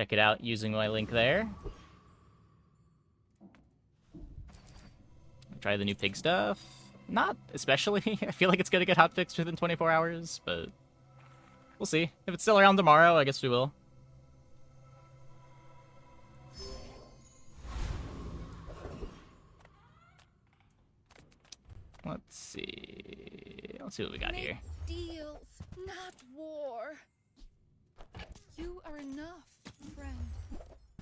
Check it out using my link there. Try the new pig stuff. Not especially. I feel like it's gonna get hotfixed within 24 hours, but we'll see. If it's still around tomorrow, I guess we will. Let's see. Let's see what we got here. Deals, not war. You are enough, friend.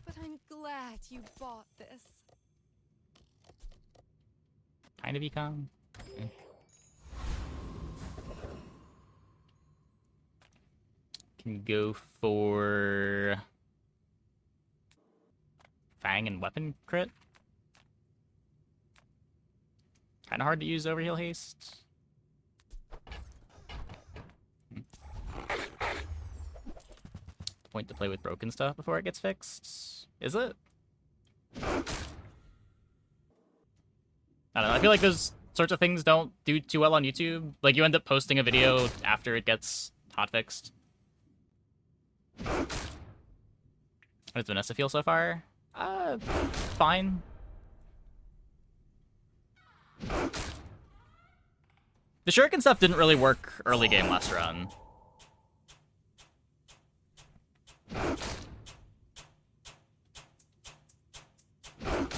But I'm glad you bought this. Kind of econ. Okay. Can go for Fang and weapon crit. Kind of hard to use overheal haste. Point to play with broken stuff before it gets fixed. Is it? I don't know. I feel like those sorts of things don't do too well on YouTube. Like, you end up posting a video after it gets hotfixed. How does Vanessa feel so far? Fine. The shuriken stuff didn't really work early game last run.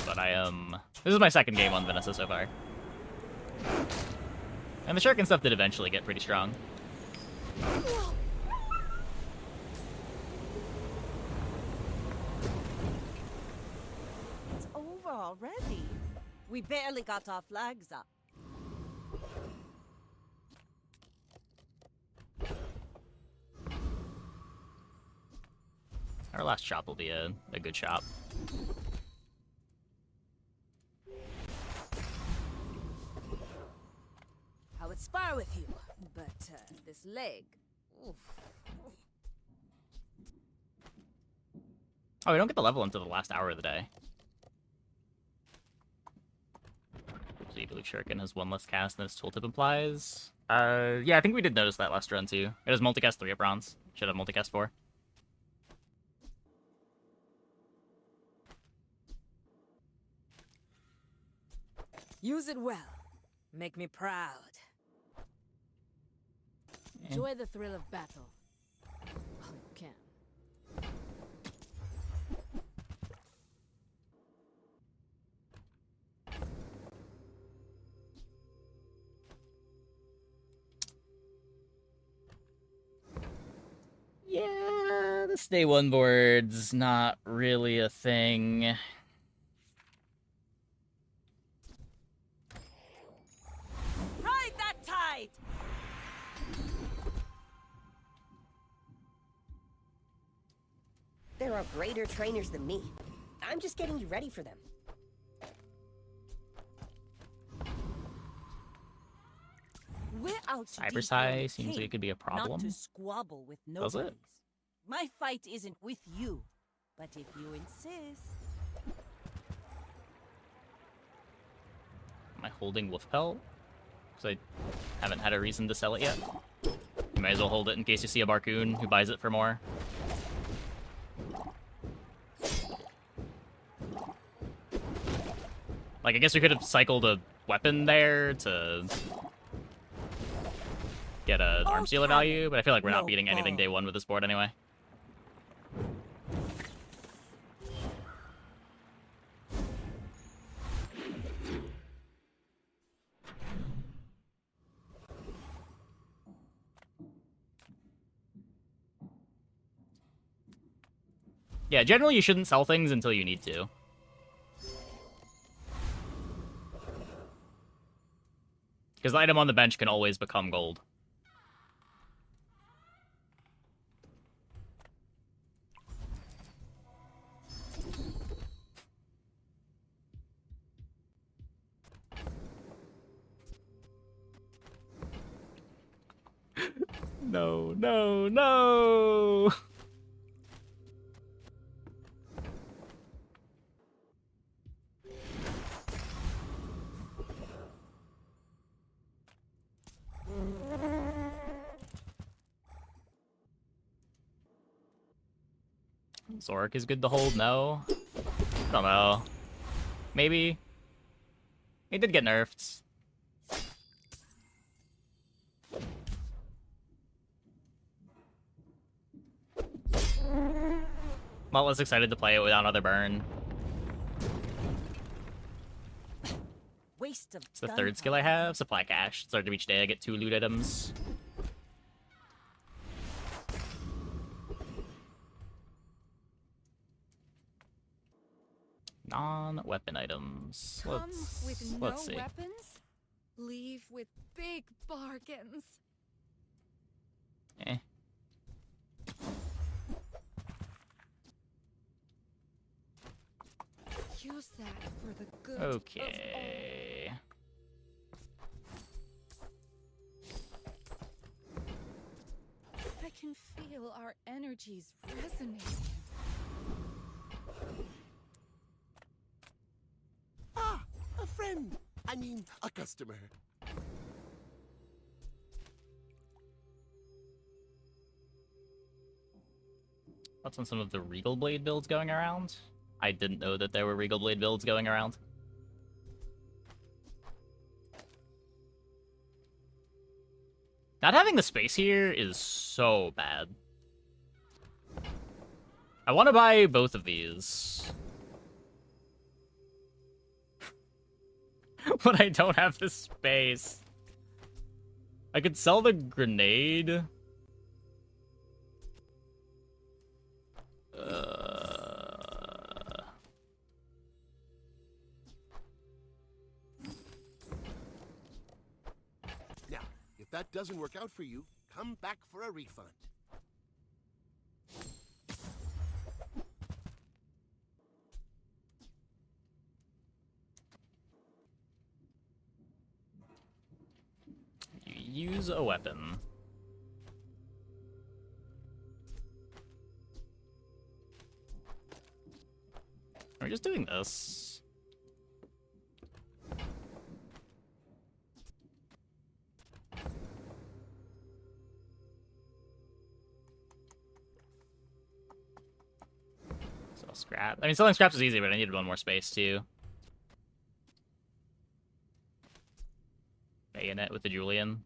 But this is my second game on Vanessa so far. And the shuriken stuff did eventually get pretty strong. It's over already. We barely got our flags up. Our last shop will be a good shop. I would spar with you, but this leg. Oof. Oh, we don't get the level until the last hour of the day. So you believe Shuriken has one less cast than its tooltip implies? Yeah, I think we did notice that last run too. It has multicast 3 at bronze. Should have multicast 4. Use it well. Make me proud. Enjoy the thrill of battle. While you can. Yeah, this day one board's not really a thing. Ride that tide! There are greater trainers than me. I'm just getting you ready for them. We're out to Cyber dethrone Psy the seems like king, it could be a not problem. to squabble with Does nobodies. it? My fight isn't with you, but if you insist. Am I holding Wolf Pelt? Because I haven't had a reason to sell it yet. You might as well hold it in case you see a Barcoon who buys it for more. Like, I guess we could have cycled a weapon there to get an arms dealer value, but I feel like we're not beating anything day one with this board anyway. Yeah, generally you shouldn't sell things until you need to. Because the item on the bench can always become gold. No, no, no! Zork is good to hold, no? I don't know. Maybe? He did get nerfed. A lot less excited to play it without another burn. Waste of It's the third skill I have. Supply cache. Start of each day I get 2 loot items. Non-weapon items. Come with no Let's see. weapons, leave with big bargains. Eh. Use that for the good of Okay. all. I can feel our energies resonating. Ah, a friend. I mean, a customer. What's on some of the Regal Blade builds going around? I didn't know that there were Regal Blade builds going around. Not having the space here is so bad. I want to buy both of these. But I don't have the space. I could sell the grenade. Now, if that doesn't work out for you, come back for a refund. You use a weapon. We're just doing this. Sell scrap. I mean, selling scraps is easy, but I needed one more space too. Bayonet with the Julian.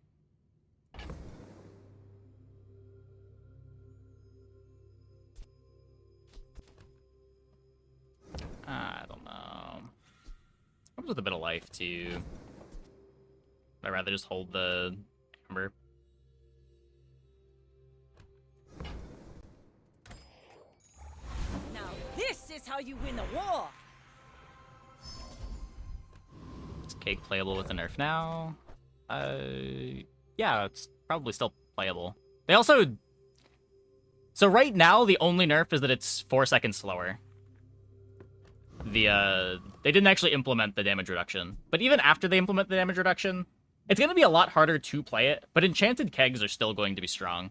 I don't know. Comes with a bit of life too. I'd rather just hold the amber. Now this is how you win a war. Is cake playable with the nerf now? Yeah, it's probably still playable. They also... So right now, the only nerf is that it's 4 seconds slower. They didn't actually implement the damage reduction. But even after they implement the damage reduction, it's going to be a lot harder to play it, but enchanted kegs are still going to be strong.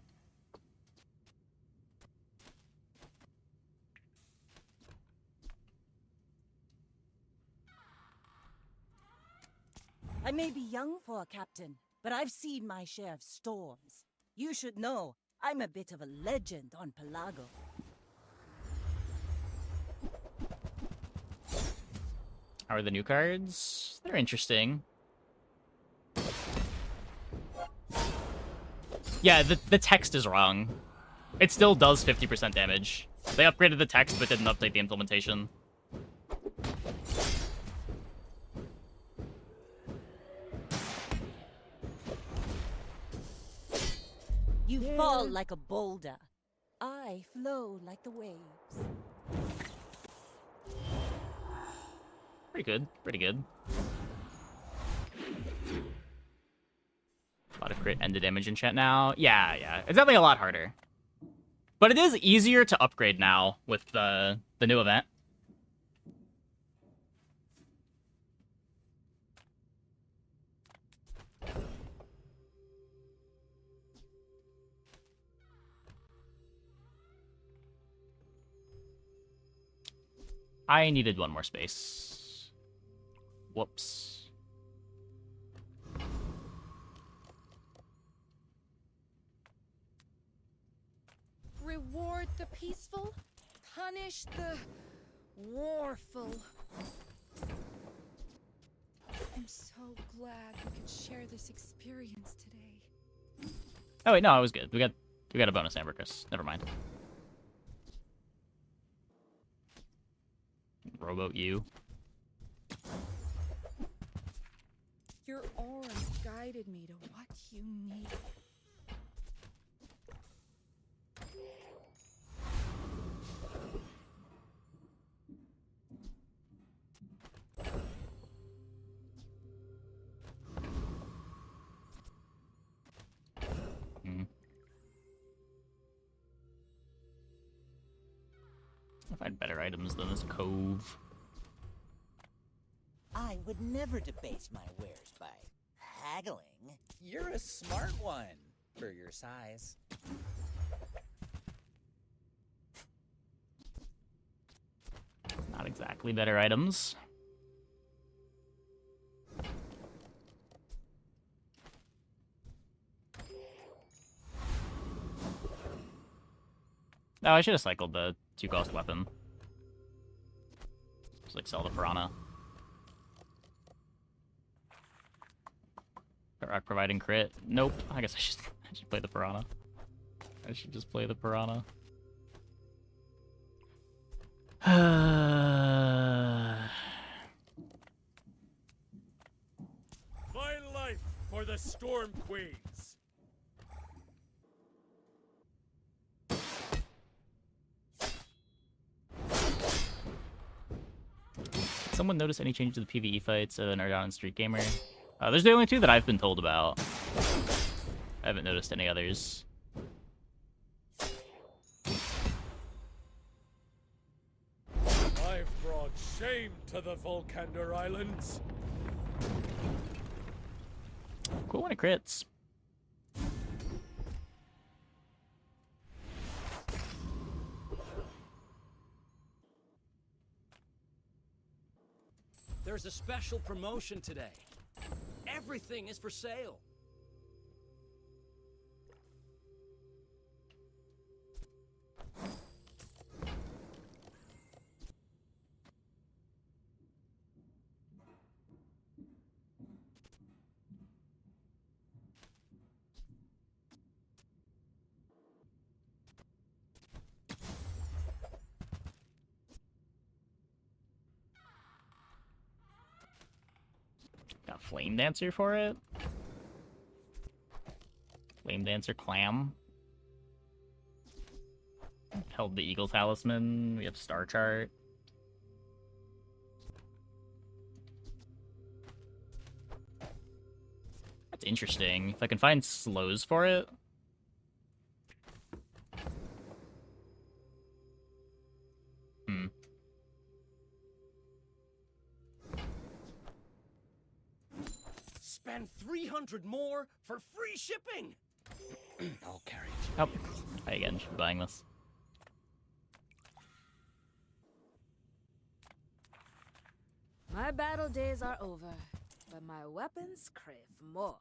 I may be young for a captain, but I've seen my share of storms. You should know, I'm a bit of a legend on Pelago. How are the new cards? They're interesting. Yeah, the text is wrong. It still does 50% damage. They upgraded the text but didn't update the implementation. You fall like a boulder. I flow like the waves. Pretty good. Pretty good. A lot of crit and the damage enchant now. Yeah. It's definitely a lot harder. But it is easier to upgrade now with the new event. I needed one more space. Whoops. Reward the peaceful, punish the warful. I'm so glad we could share this experience today. Oh wait, no, it was good. We got a bonus ambergris. Never mind. Rowboat you. Your aura guided me to what you needed. I'll find better items than this cove. I would never debase my wares by haggling. You're a smart one for your size. Not exactly better items. No, I should have cycled the 2-cost weapon. Just like sell the piranha. Rock providing crit. Nope. I guess I should play the piranha. I should just play the piranha. My life for the Storm Queens. Someone notice any change to the PvE fights of Nerfed and Street Gamer? There's the only two that I've been told about. I haven't noticed any others. I've brought shame to the Volcander Islands. Cool when it crits. There's a special promotion today. Everything is for sale. Got Flame Dancer for it. Flame Dancer Clam. Held the Eagle Talisman. We have Star Chart. That's interesting. If I can find slows for it. Spend 300 more for free shipping. I'll carry it. Oh, I again should be buying this. My battle days are over, but my weapons crave more.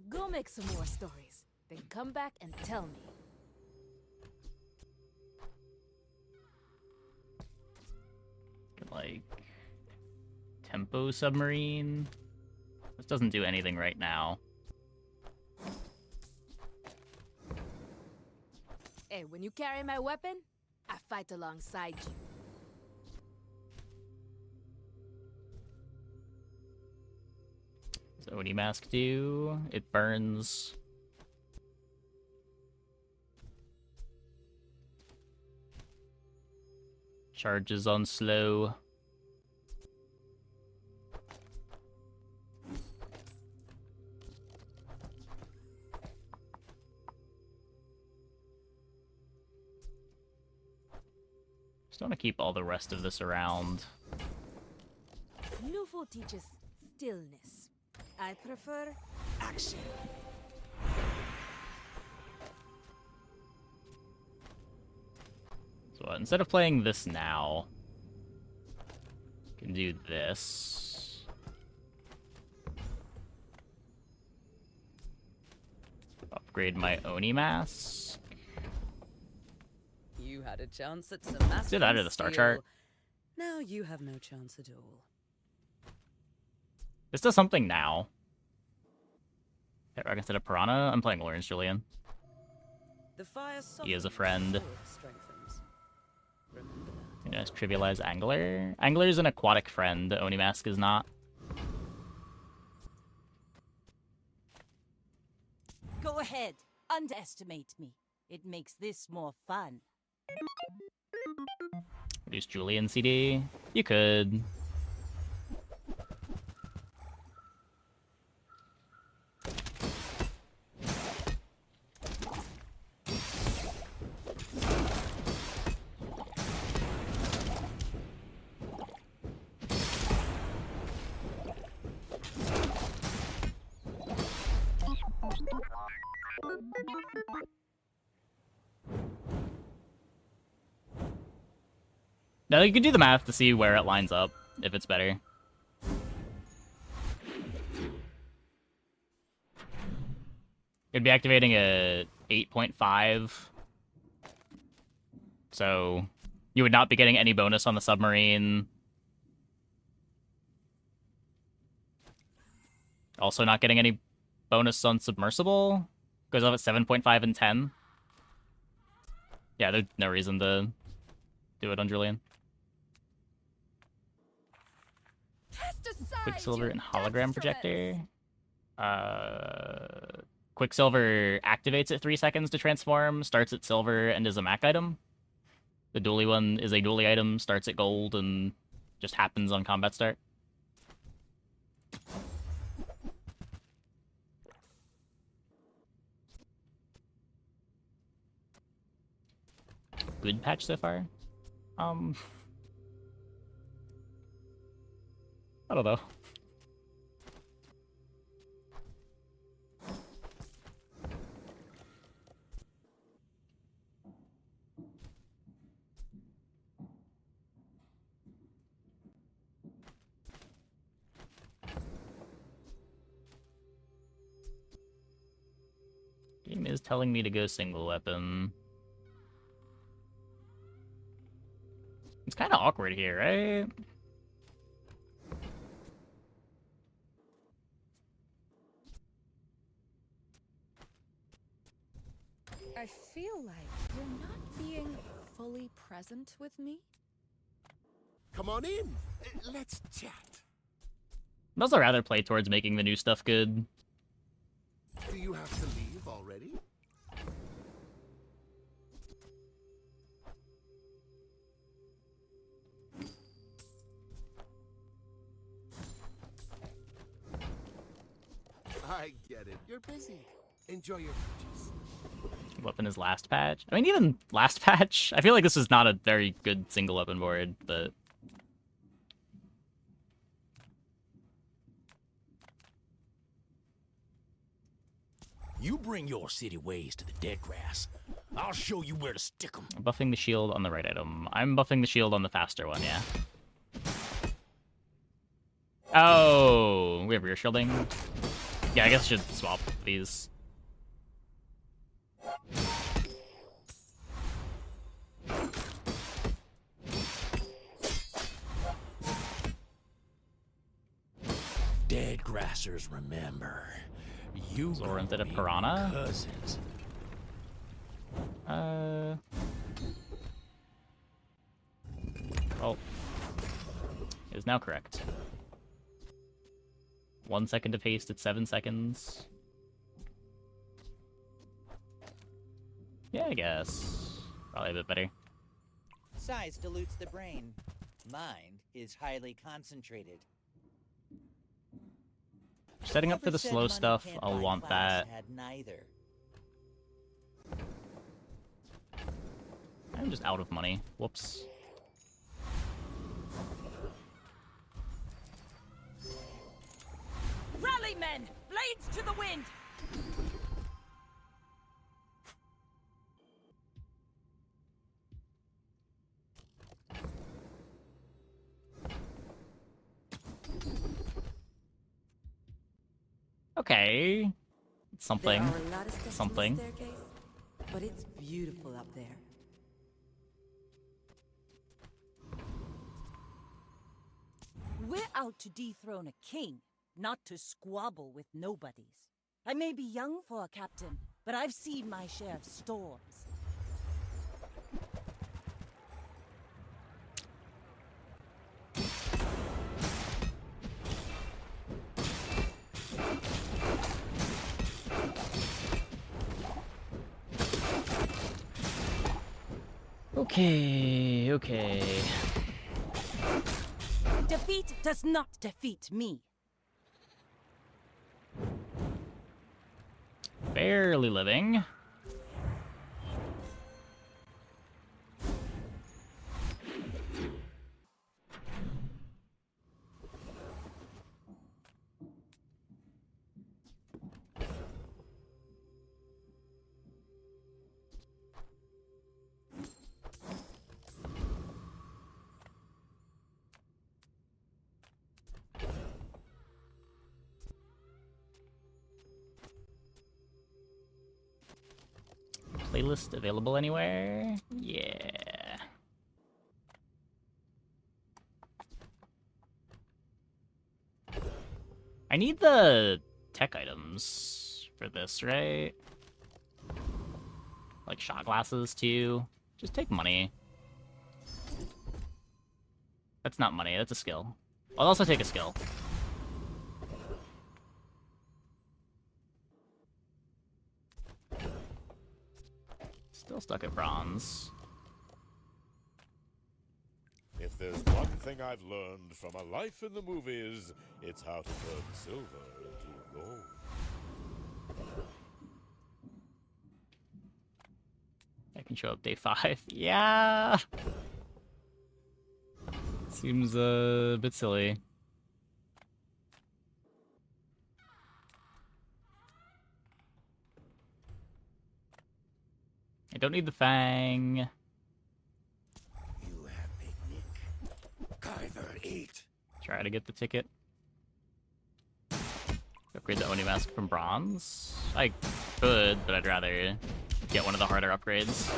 Go make some more stories, then come back and tell me. Like tempo submarine. This doesn't do anything right now. Hey, when you carry my weapon, I fight alongside you. So what do mask do? It burns. Charges on slow. Just want to keep all the rest of this around. Newful teaches stillness. I prefer action. So instead of playing this now, I can do this. upgrade my Oni mask. You had a chance at some Let's do that or the star chart. Now you have no chance at all. This does something now. Pet rock instead of piranha. I'm playing Orange Julian. The fire He is a softens friend. before it strengthens. Remember that. Just trivialize Angler. Angler is an aquatic friend. Oni mask is not. Go ahead. Underestimate me. It makes this more fun. Reduce Julian CD. You could. Now you can do the math to see where it lines up, if it's better. It'd be activating a 8.5. So you would not be getting any bonus on the submarine. Also not getting any bonus on submersible. Goes off at 7.5 and 10. Yeah, there's no reason to do it on Julian. Quicksilver and hologram projector. Quicksilver activates at 3 seconds to transform, starts at silver, and is a Mac item. The dually one is a dually item, starts at gold, and just happens on combat start. Good patch so far. I don't know. Game is telling me to go single weapon. It's kind of awkward here, right? I feel like you're not being fully present with me. Come on in. Let's chat. I'd also rather play towards making the new stuff good. Do you have to leave already? I get it. You're busy. Enjoy your purchase. Weapon is last patch. I mean, even last patch, I feel like this is not a very good single weapon board, but... You bring your city ways to the dead grass. I'll show you where to stick 'em. Buffing the shield on the right item. I'm buffing the shield on the faster one, yeah. Oh, we have rear shielding. Yeah, I guess I should swap these. Dead grassers remember. You Zora instead of be piranha? cousins. Well, is now correct. 1 second to paste at 7 seconds. Yeah, I guess. Probably a bit better. Size dilutes the brain. Mind is highly concentrated. Setting up for Whoever the said slow money stuff, can't I'll buy want class that. had neither. I'm just out of money. Whoops. Rally, men! Blades to the wind! Okay. something. There are a lot of steps Something. to the staircase, but it's beautiful up there. We're out to dethrone a king, not to squabble with nobodies. I may be young for a captain, but I've seen my share of storms. Okay. Defeat does not defeat me. Barely living. Playlist available anywhere? Yeah. I need the tech items for this, right? Like shot glasses too. Just take money. That's not money, that's a skill. I'll also take a skill. Still stuck at bronze. If there's one thing I've learned from a life in the movies, it's how to turn silver into gold. I can show up day 5. Yeah! Seems a bit silly. I don't need the fang. You have picnic. Kyver eat. Try to get the ticket. Upgrade the Oni mask from bronze. I could, but I'd rather get one of the harder upgrades.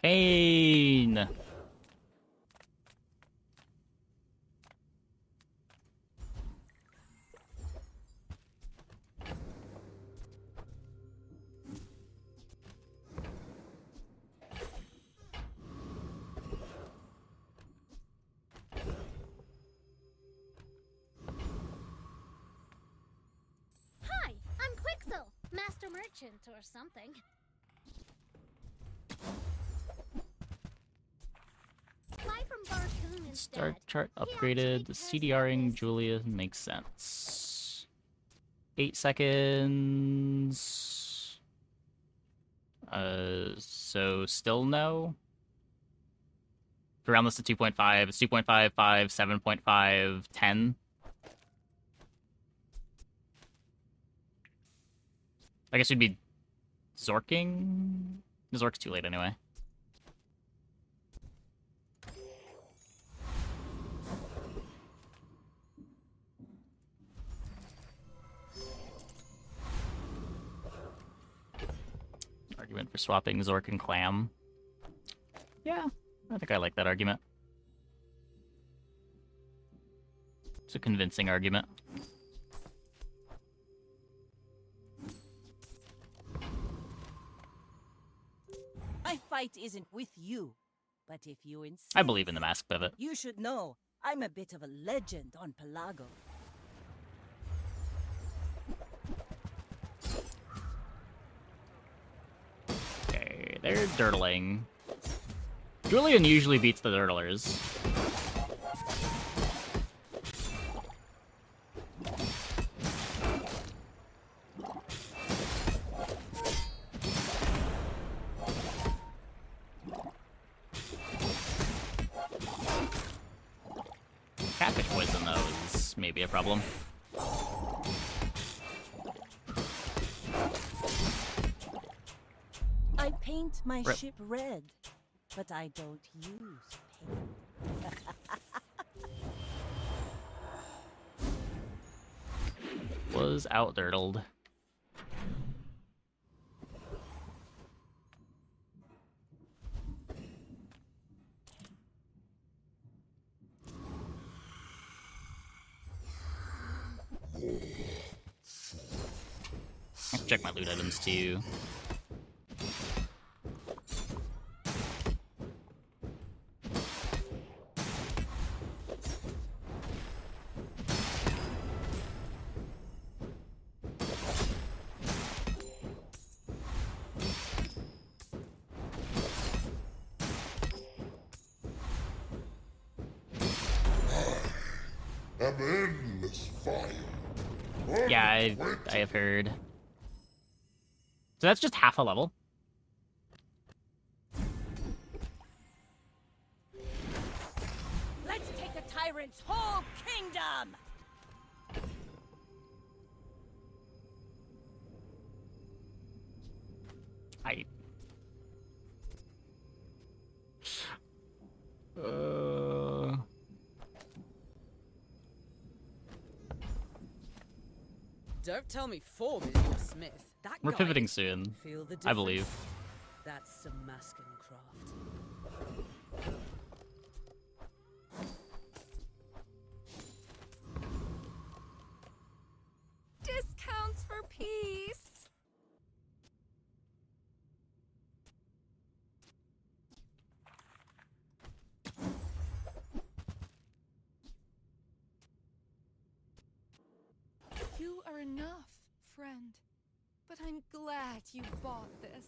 Pain! Hi, I'm Quixel, Master Merchant or something. Fly from Barcoon instead. Start chart upgraded. CDRing Julia makes sense. 8 seconds. So still no? If we round this to 2.5, it's 2.5, 5, 7.5, 10. I guess we'd be Zorking? Zork's too late anyway. Argument for swapping Zork and Clam. Yeah, I think I like that argument. It's a convincing argument. My fight isn't with you, but if you insist, I believe in the mask pivot. you should know I'm a bit of a legend on Pelago. Okay, they're dirtling. Julian usually beats the dirtlers. Catfish poison, though, is maybe a problem. I paint my Rip. ship red, but I don't use paint. Was out-dirtled. I can check my loot items too. An endless fire. Yeah, I have heard. So that's just half a level. Let's take the tyrant's whole kingdom! Don't tell me Form is your smith. That We're guy pivoting is- soon, Feel the I believe. difference? That's some masking craft. Discounts for peace. You are enough, friend. But I'm glad you bought this.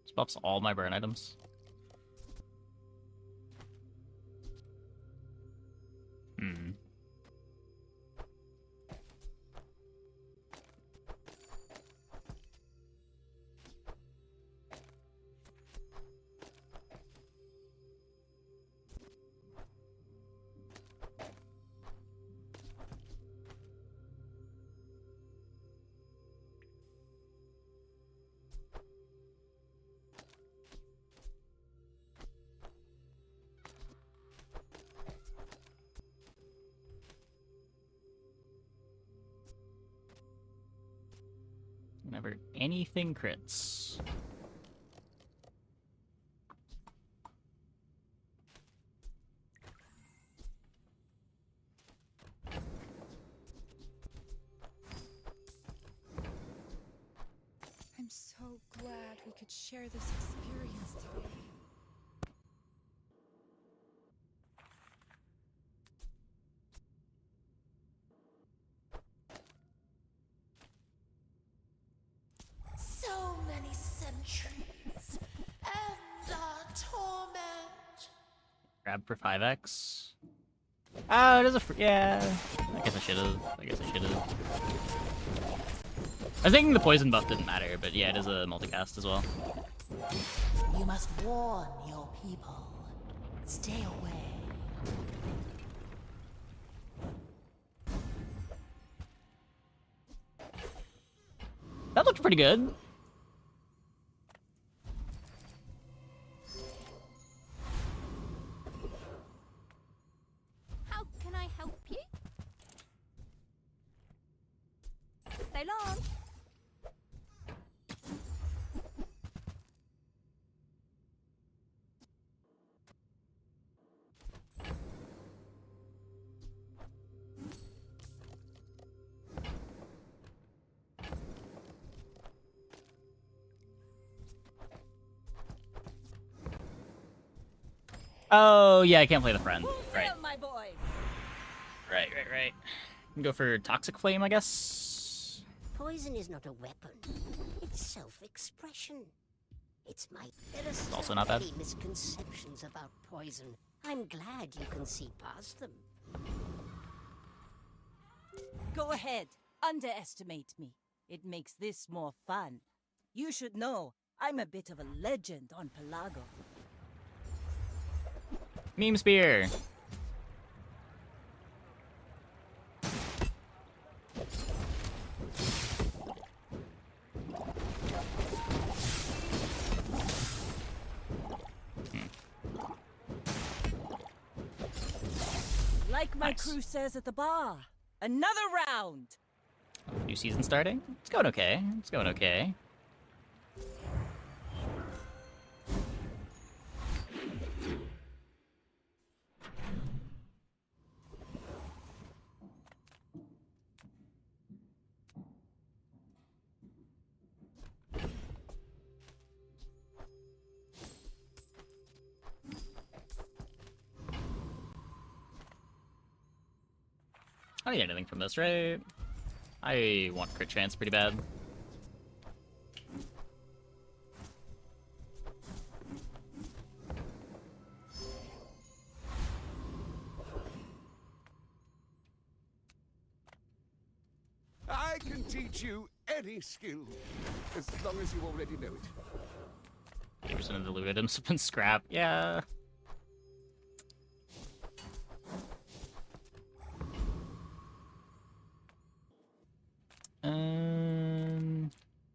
This buffs all my burn items. Hmm. Whenever anything crits. I'm so glad we could share this experience today. So many centuries and torment. Grab for 5x. Oh, it is a yeah. I guess I should have. I was thinking the poison buff didn't matter, but yeah, it is a multicast as well. You must warn your people. Stay away. That looked pretty good. How can I help you? Stay long. Oh yeah, I can't play the friend. Right. My boy. Right. Go for Toxic Flame, I guess. Poison is not a weapon. It's self-expression. It's my... There are so also not bad. many misconceptions about poison. I'm glad you can see past them. Go ahead. Underestimate me. It makes this more fun. You should know, I'm a bit of a legend on Pelago. Meme Spear. Like my Nice. crew says at the bar, another round. New season starting. It's going okay. It's going okay. I don't need anything from this, right? I want crit chance pretty bad. I can teach you any skill, as long as you already know it. 80% of the loot items have been scrap. Yeah.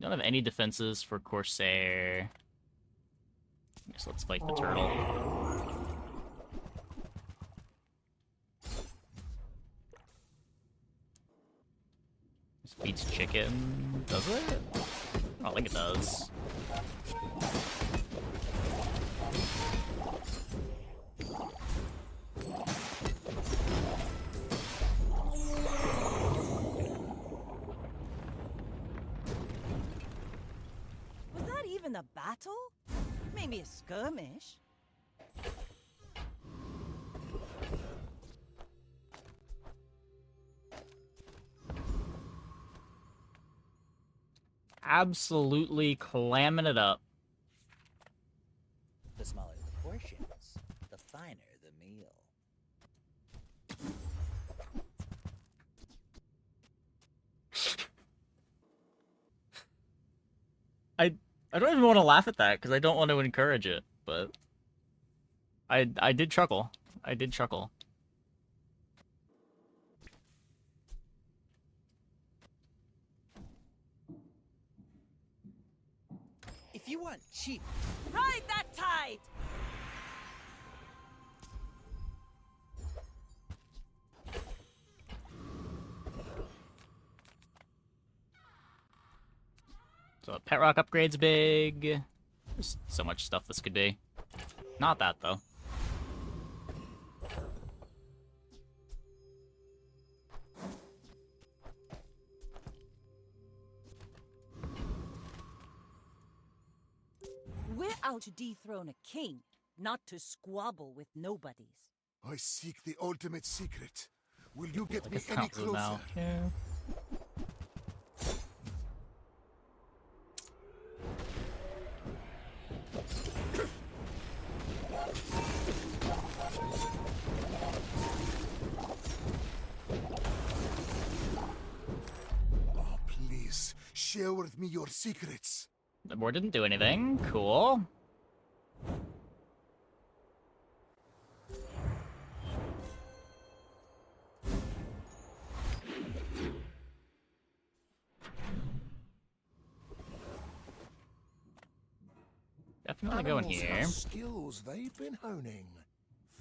Don't have any defenses for Corsair. Guess let's fight the turtle. This beats chicken. Does it? I don't think it does. Was that even a battle? Maybe a skirmish. Absolutely clamming it up. The smaller the portions, the finer the meal. I don't even want to laugh at that because I don't want to encourage it, but I did chuckle. I did chuckle. If you want cheap, Ride that tide! So pet rock upgrade's big. There's so much stuff this could be. Not that though. We're out to dethrone a king, not to squabble with nobodies. I seek the ultimate secret. Will you get Like me a any count closer? now. Yeah. Oh, please, share with me your secrets. The board didn't do anything. Cool. Definitely going Animals here. have skills they've been honing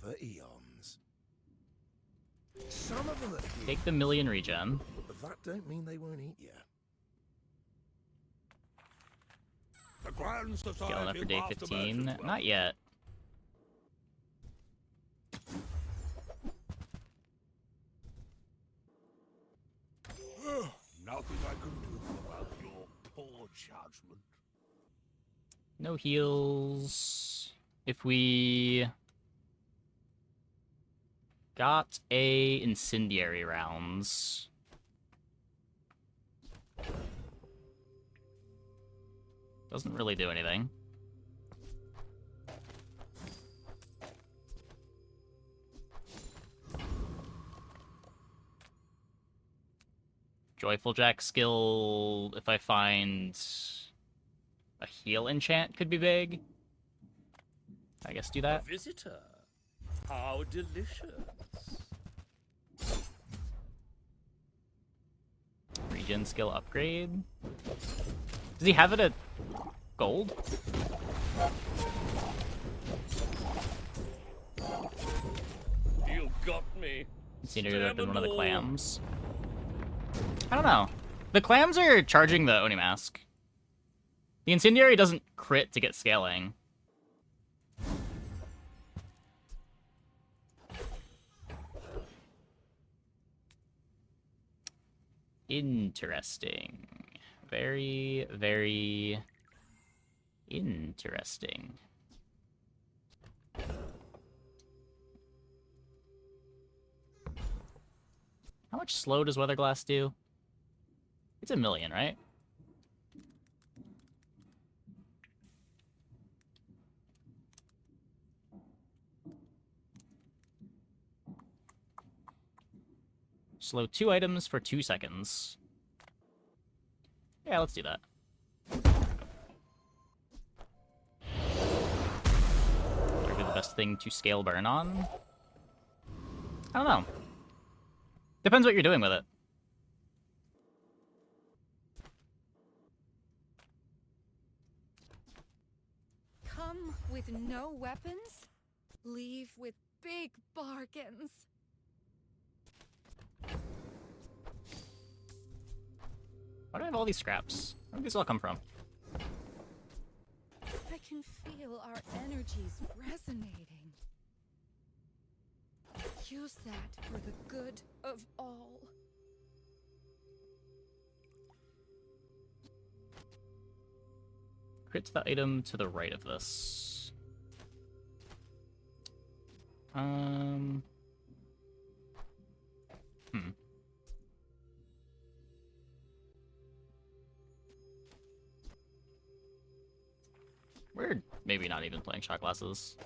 for eons. Some of them are here, Take the million regen. but that don't mean they won't eat you. The Grand Society Scaling up for day of 15. Mastermanship. Not yet. Nothing I can do about your poor judgment. No heals. If we got a incendiary rounds. Doesn't really do anything. Joyful Jack skill, if I find a heal enchant, could be big. I guess do that. A visitor. How delicious. Regen skill upgrade. Does he have it at gold? You got me. Incendiary would have been one of the clams. I don't know. The clams are charging the Oni Mask. The Incendiary doesn't crit to get scaling. Interesting. Very, very interesting. How much slow does Weatherglass do? It's 1 million, right? Slow 2 items for 2 seconds. Yeah, let's do that. Would be the best thing to scale burn on? I don't know. Depends what you're doing with it. Come with no weapons, leave with big bargains. Why do I have all these scraps? Where did these all come from? I can feel our energies resonating. Use that for the good of all. Crit to the item to the right of this. We're maybe not even playing shot glasses.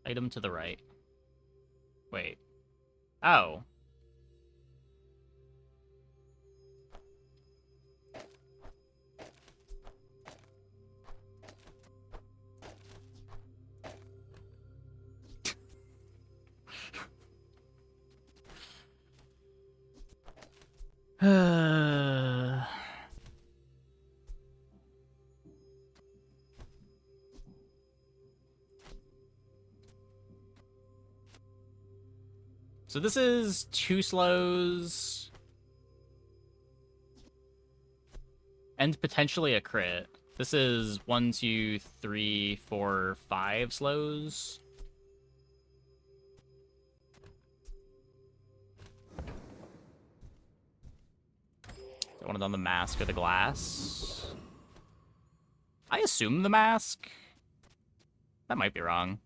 Item to the right. Wait. Oh. So this is 2 slows and potentially a crit. This is 1, 2, 3, 4, 5 slows. One is on the mask or the glass. I assume the mask. That might be wrong.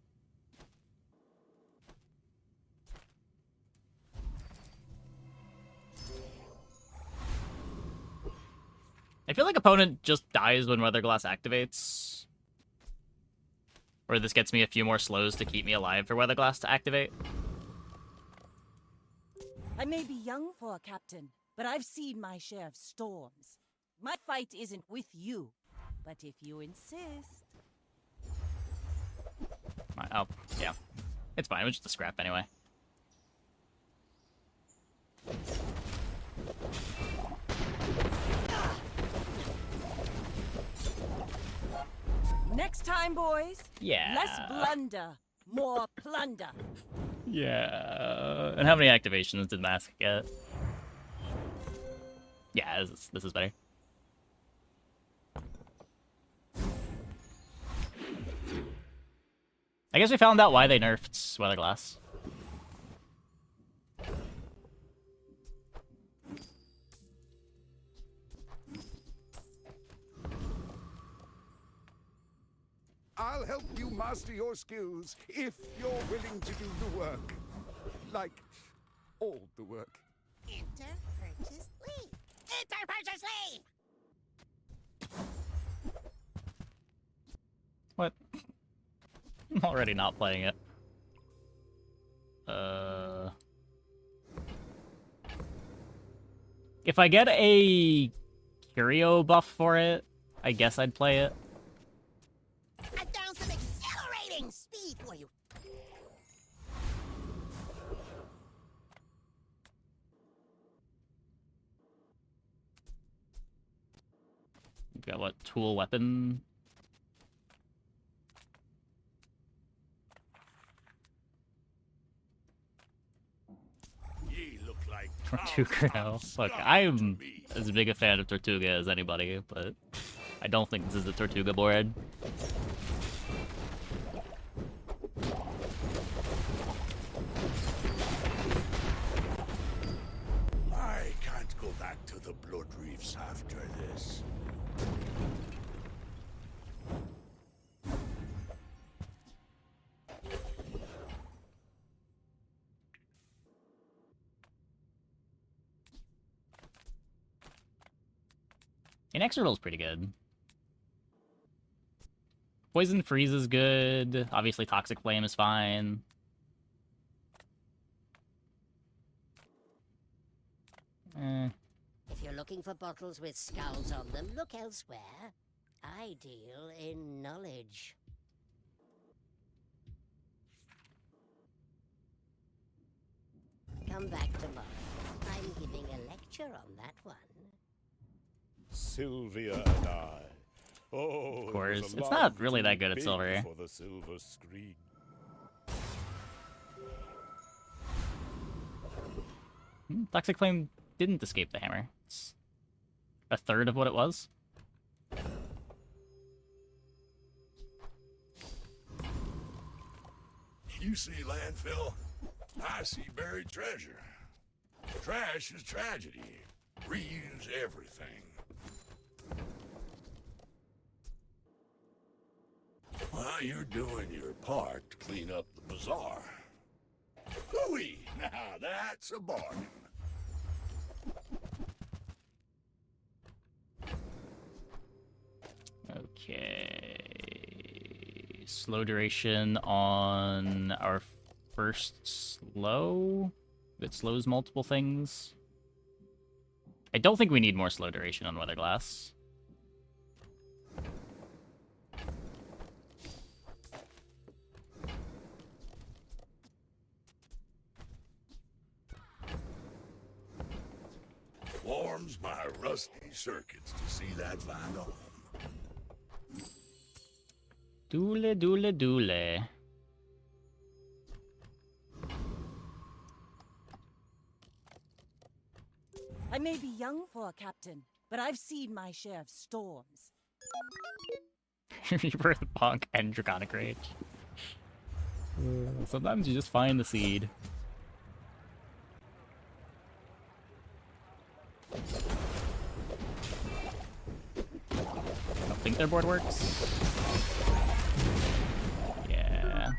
I feel like opponent just dies when Weatherglass activates. Or this gets me a few more slows to keep me alive for Weatherglass to activate. I may be young for a captain, but I've seen my share of storms. My fight isn't with you, but if you insist... Oh, yeah. It's fine, it was just a scrap anyway. Next time, boys. Yeah. Less blunder, more plunder. Yeah. And how many activations did Mask get? Yeah, this is better. I guess we found out why they nerfed Weatherglass. I'll help you master your skills if you're willing to do the work. Like, all the work. Enter purchase leave. Enter purchase leave! What? I'm already not playing it. If I get a Curio buff for it, I guess I'd play it. I found some accelerating speed for you. We've got what, tool weapon? Ye look like Tortuga now. Look, I'm as big a fan of Tortuga as anybody, but I don't think this is the Tortuga board. I can't go back to the Blood Reefs after this. Inexorable's pretty good. Poison Freeze is good. Obviously, Toxic Flame is fine. If you're looking for bottles with skulls on them, look elsewhere. I deal in knowledge. Come back tomorrow. I'm giving a lecture on that one. Sylvia and I. Oh, Of course. It's not really that good at silver. For the silver screen. Toxic Flame didn't escape the hammer. It's a third of what it was. You see landfill, I see buried treasure. Trash is tragedy. Reuse everything. Well, you're doing your part to clean up the bazaar. Hooey! Now that's a bargain. Okay. Slow duration on our first slow. It slows multiple things. I don't think we need more slow duration on Weatherglass. Warms my rusty circuits to see that find home. Doole, doole, doole. I may be young for a captain, but I've seen my share of storms. Rebirth, Punk, and Draconic Rage. Sometimes you just find the seed. I don't think their board works. Yeah.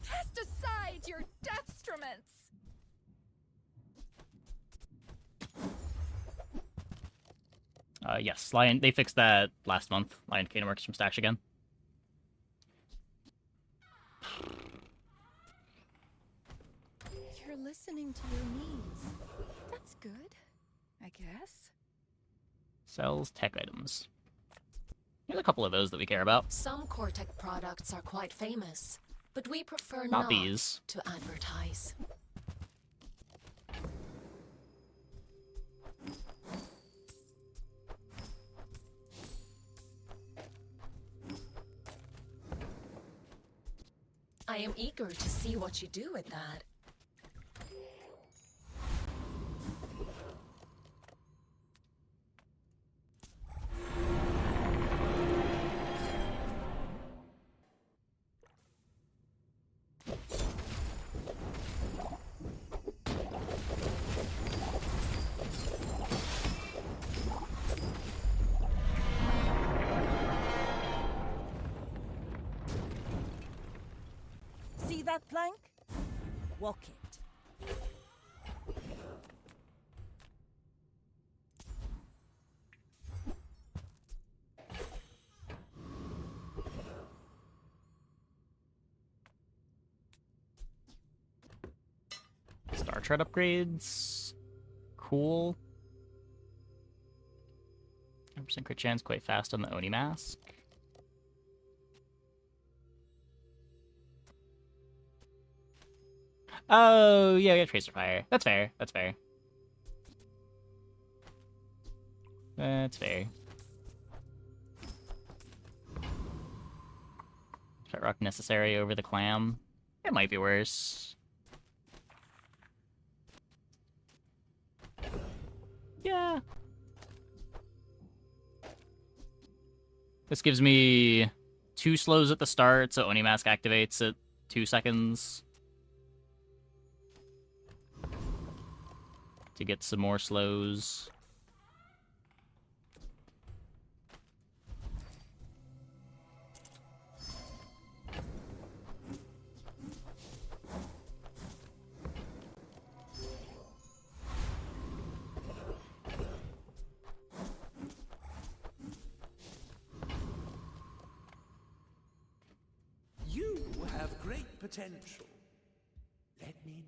Cast aside your deathstruments! Yes, Lion. They fixed that last month. Lion Cane works from Stash again. You're listening to your needs. That's good, I guess. Sells tech items. There's a couple of those that we care about. Some Cortec products are quite famous, but we prefer Not these. to advertise. I am eager to see what you do with that. See that plank? Walk it. portrait upgrades. Cool. 100% crit chance, quite fast on the Oni mask. Oh, yeah, we have Tracer Fire. That's fair. That's fair. That's fair. Sweat Rock necessary over the Clam. It might be worse. Yeah. This gives me 2 slows at the start, so Oni Mask activates at 2 seconds. To get some more slows. You have great potential. Let me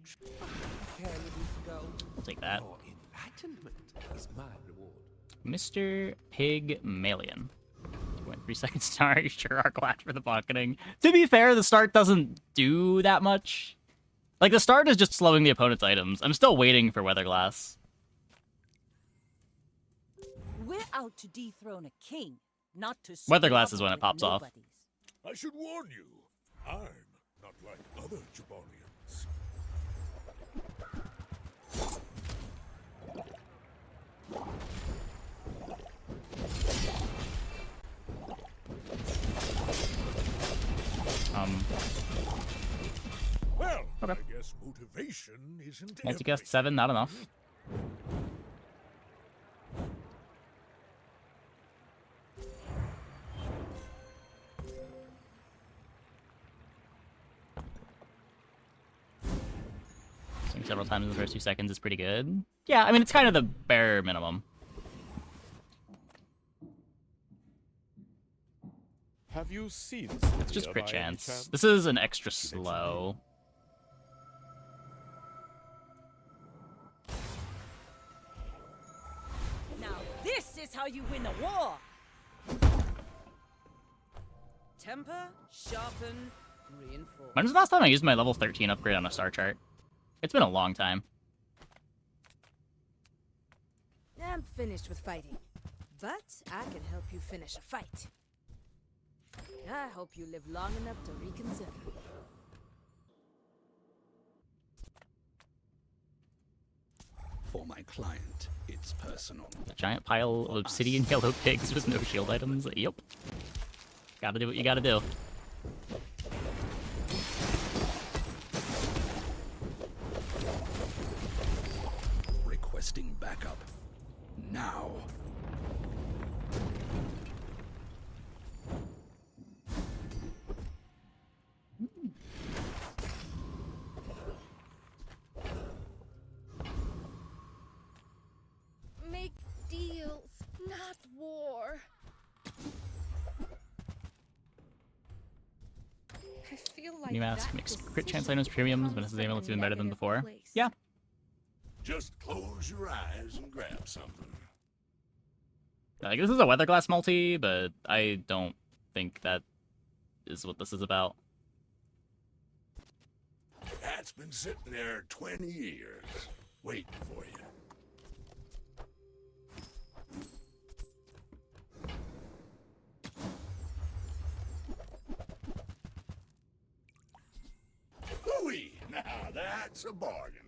care to go. I'll take that. Your enlightenment is my reward. Mr. Pygmalion. 2.3 second star, you sure are glad for the pocketing. To be fair, the start doesn't do that much. Like, the start is just slowing the opponent's items. I'm still waiting for Weatherglass. We're out to dethrone a king, not to Weatherglass is squabble when it with pops off. nobodies. I should warn you, I'm not like other Jabonians. Well, okay. I guess motivation isn't Multicast 7, not enough. Swing several times in the first 2 seconds is pretty good. Yeah, I mean, it's kind of the bare minimum. Have you seen It's just Sylvia crit by any chance. This is an extra slow. Now this is how you win a war. Temper, sharpen, reinforce. When was the last time I used my level 13 upgrade on a star chart? It's been a long time. I'm finished with fighting, but I can help you finish a fight. I hope you live long enough to reconsider. For my client, it's personal. A giant pile of obsidian yellow pigs with no shield items. Yep. Gotta do what you gotta do. Requesting backup. Now. Make deals, not war. I feel like New mask that makes crit chance decision items premiums, but comes this is able from to a be better than negative before. place. Yeah. Just close your eyes and grab something. Like, this is a Weatherglass multi, but I don't think that is what this is about. That's been sitting there 20 years, waiting for you. Hooey! Now that's a bargain.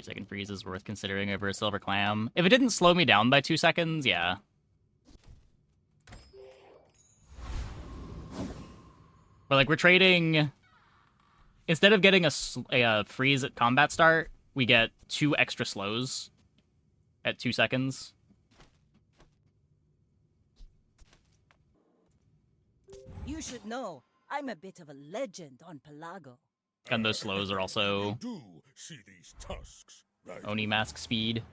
Second freeze is worth considering over a silver clam. If it didn't slow me down by 2 seconds, yeah. But like, we're trading... Instead of getting a freeze at combat start, we get 2 extra slows at 2 seconds. You should know, I'm a bit of a legend on Pelago. And those slows are also... You do see these tusks. Oni mask speed.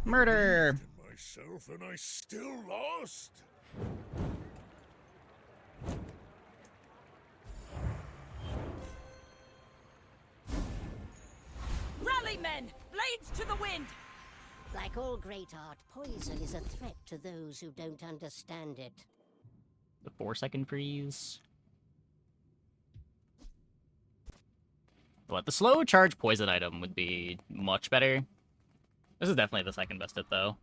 Murder! Myself and I still lost. Rally, men! Blades to the wind! Like all great art, poison is a threat to those who don't understand it. The 4-second freeze. What? The slow charge poison item would be much better. This is definitely the second best hit, though.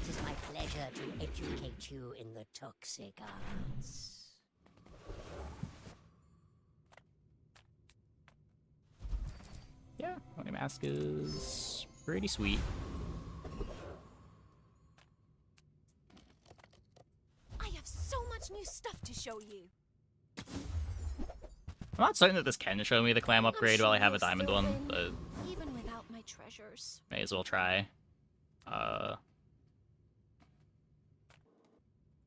It is my pleasure to educate you in the toxic arts. Yeah, Oni mask is pretty sweet. I have so much new stuff to show you. I'm not certain that this can show me the clam upgrade while I have a diamond one, but Even without my treasures. may as well try.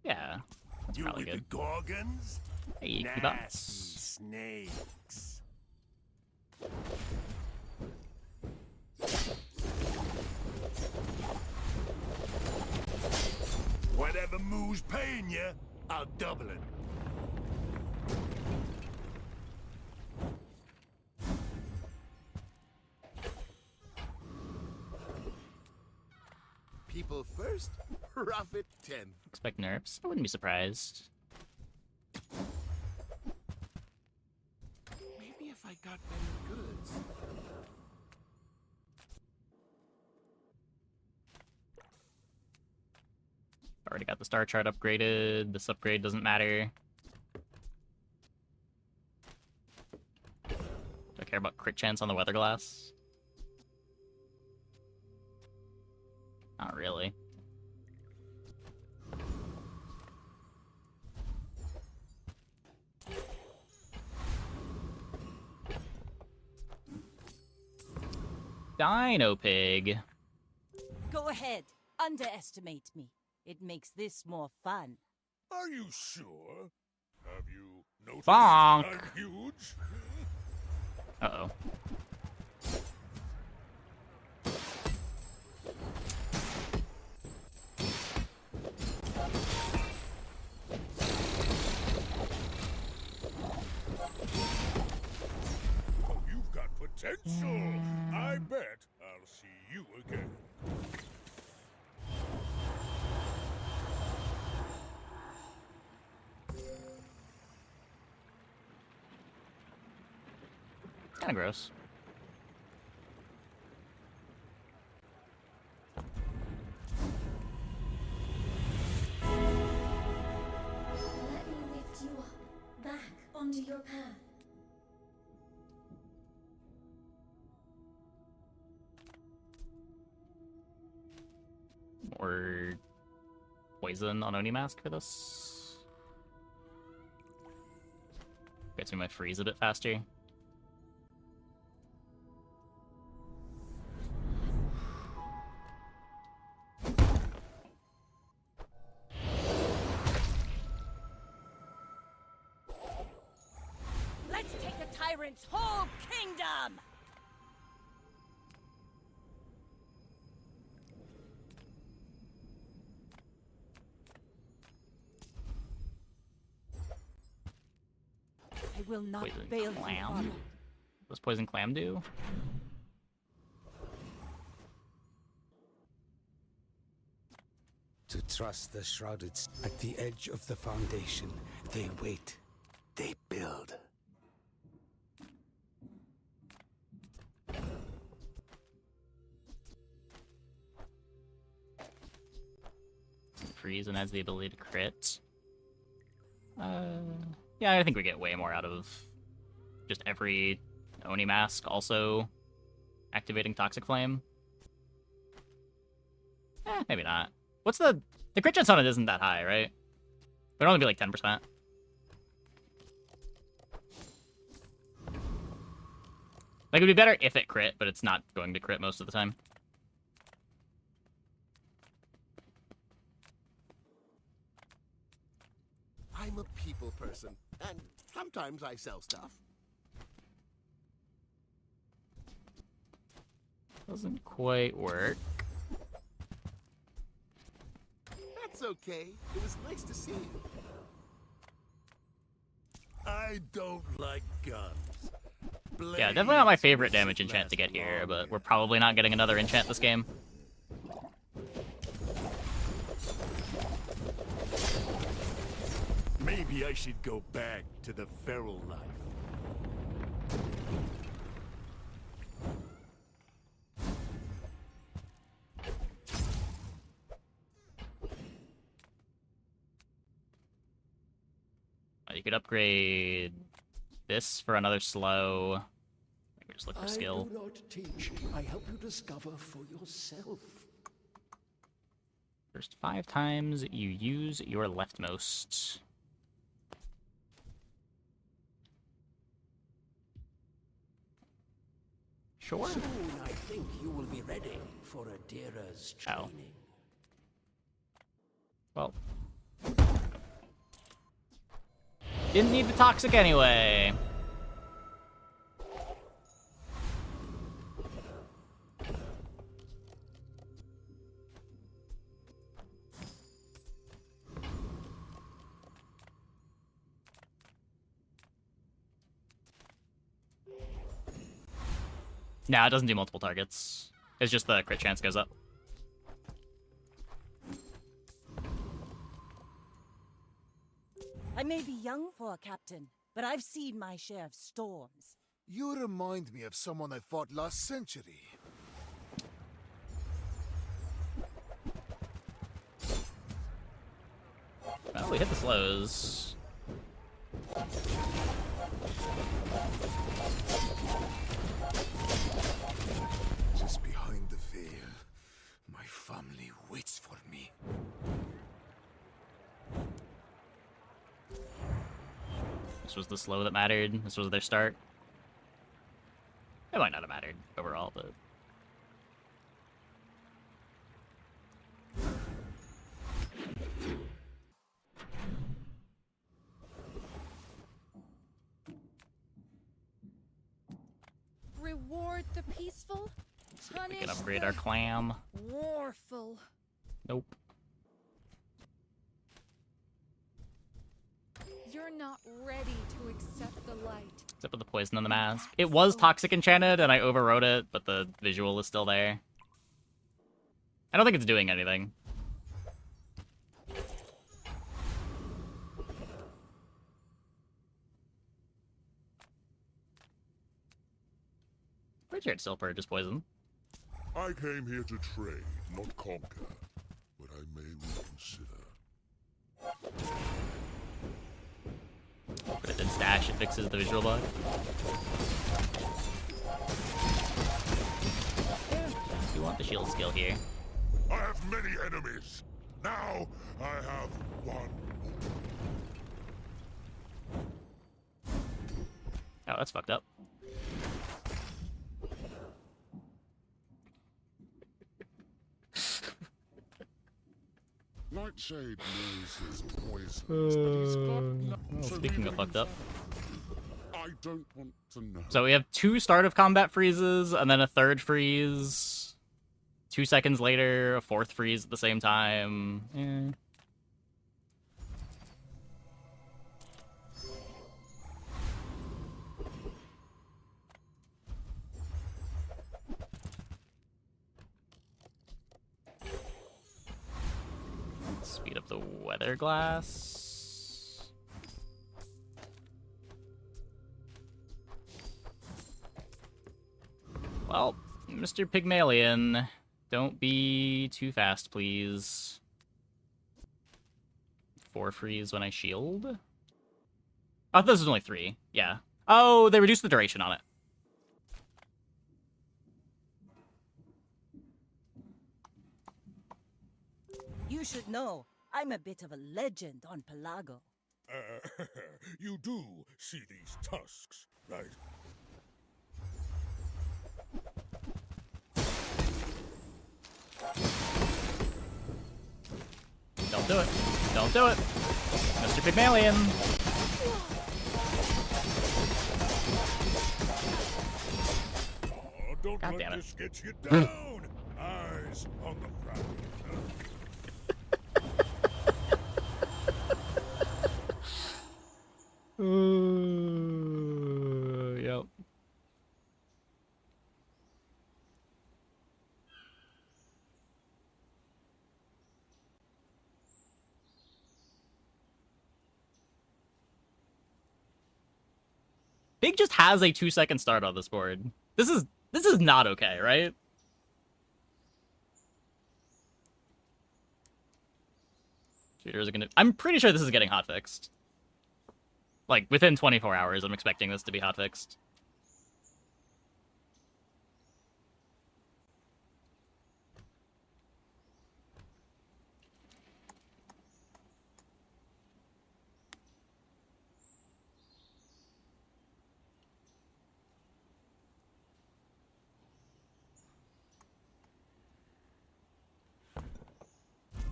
Yeah, that's You probably with good. the Gorgons? Hey, Nasty bots. snakes. Whatever Moo's paying you, I'll double it. People first, profit 10th. Expect nerfs. I wouldn't be surprised. Maybe if I got better goods. Already got the star chart upgraded. This upgrade doesn't matter. Do I care about crit chance on the weather glass? Not really. Dino Pig. Go ahead. Underestimate me. It makes this more fun. Are you sure? Have you noticed Bonk. I'm huge? Uh-oh. Oh, you've got potential. I bet I'll see you again. Kinda gross. Let me lift you up, back onto your path. Or poison on Oni mask for this. Gets me my freeze a bit faster. Let's take a tyrant's whole kingdom! I will not Poison fail you, clam? Father. What's poison clam do? To trust the shrouded at the edge of the foundation, they wait, they build. Freeze and has the ability to crit. Yeah, I think we get way more out of just every Oni mask also activating Toxic Flame. Maybe not. What's the crit chance on it isn't that high, right? It'd only be like 10%. Like, it'd be better if it crit, but it's not going to crit most of the time. I'm a people person, and sometimes I sell stuff. Doesn't quite work. That's okay. It was nice to see you. I don't like guns. Yeah, definitely not my favorite damage enchant to get here, but we're probably not getting another enchant this game. Maybe I should go back to the feral life. You could upgrade this for another slow. Maybe just look for skill. I do not teach. I help you discover for yourself. First 5 times you use your leftmost. Sure. Soon I think you will be ready for Adira's training. Well. Didn't need the toxic anyway. Nah, it doesn't do multiple targets. It's just the crit chance goes up. I may be young for a captain, but I've seen my share of storms. You remind me of someone I fought last century. Well, we hit the slows. Just behind the veil, my family waits for me. This was the slow that mattered. This was their start. It might not have mattered overall, but... Reward the peaceful, punish we can upgrade the our clam. warful. Nope. You're not ready to accept the light. Except with the poison on the mask. It was toxic enchanted, and I overwrote it, but the visual is still there. I don't think it's doing anything. Pretty sure it's still purchase poison. I came here to trade, not conquer, but I may reconsider. Put it in stash, it fixes the visual bug. You want the shield skill here. I have many enemies. Now I have one. Oh, that's fucked up. Nightshade knows his poisons, but he's got well, speaking of fucked up. I don't want to know. So we have 2 start of combat freezes, and then a 3rd freeze. 2 seconds later, a 4th freeze at the same time. Speed up the weather glass. Well, Mr. Pygmalion, don't be too fast, please. 4 freeze when I shield? Oh, I thought this was only 3. Yeah. Oh, they reduced the duration on it. You should know, I'm a bit of a legend on Pelago. You do see these tusks, right? Don't do it. Don't do it. Mr. Pygmalion. Oh, don't God let damn it. this get you down. Eyes on the prize. Yep. Big just has a 2-second start on this board. This is not okay, right? Shooters are gonna. I'm pretty sure this is getting hotfixed. Like within 24 hours, I'm expecting this to be hotfixed.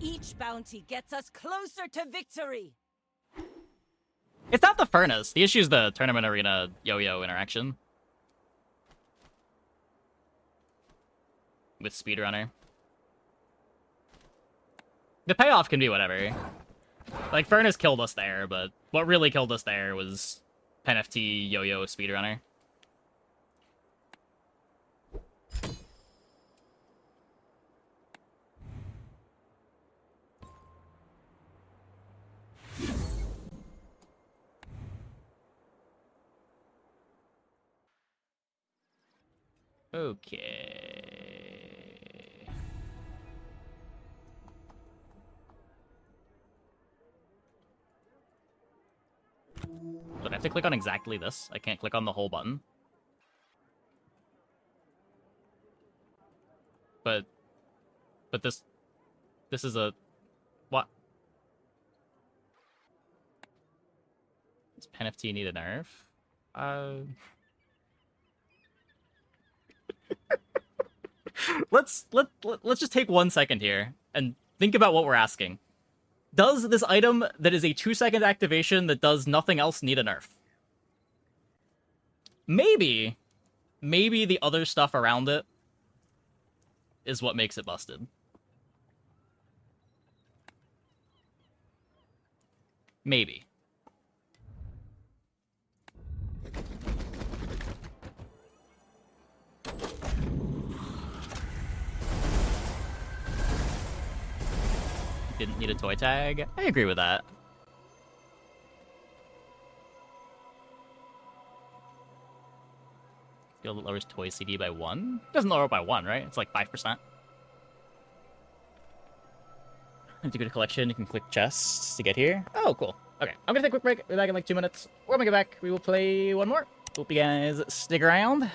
Each bounty gets us closer to victory. It's not the furnace. The issue is the tournament arena yo-yo interaction with speedrunner. The payoff can be whatever. Like furnace killed us there, but what really killed us there was PenFT yo-yo speedrunner. Okay. But I have to click on exactly this. I can't click on the whole button. But this is a what? Does PenFT need a nerf? Let's just take 1 second here and think about what we're asking. Does this item that is a 2-second activation that does nothing else need a nerf? Maybe the other stuff around it is what makes it busted. Maybe. Didn't need a toy tag. I agree with that. It lowers toy CD by 1? It doesn't lower it by 1, right? It's like 5%. If you go to collection, you can click chests to get here. Oh, cool. Okay, I'm gonna take a quick break. We'll be back in like 2 minutes. When we get back, we will play one more. Hope you guys stick around.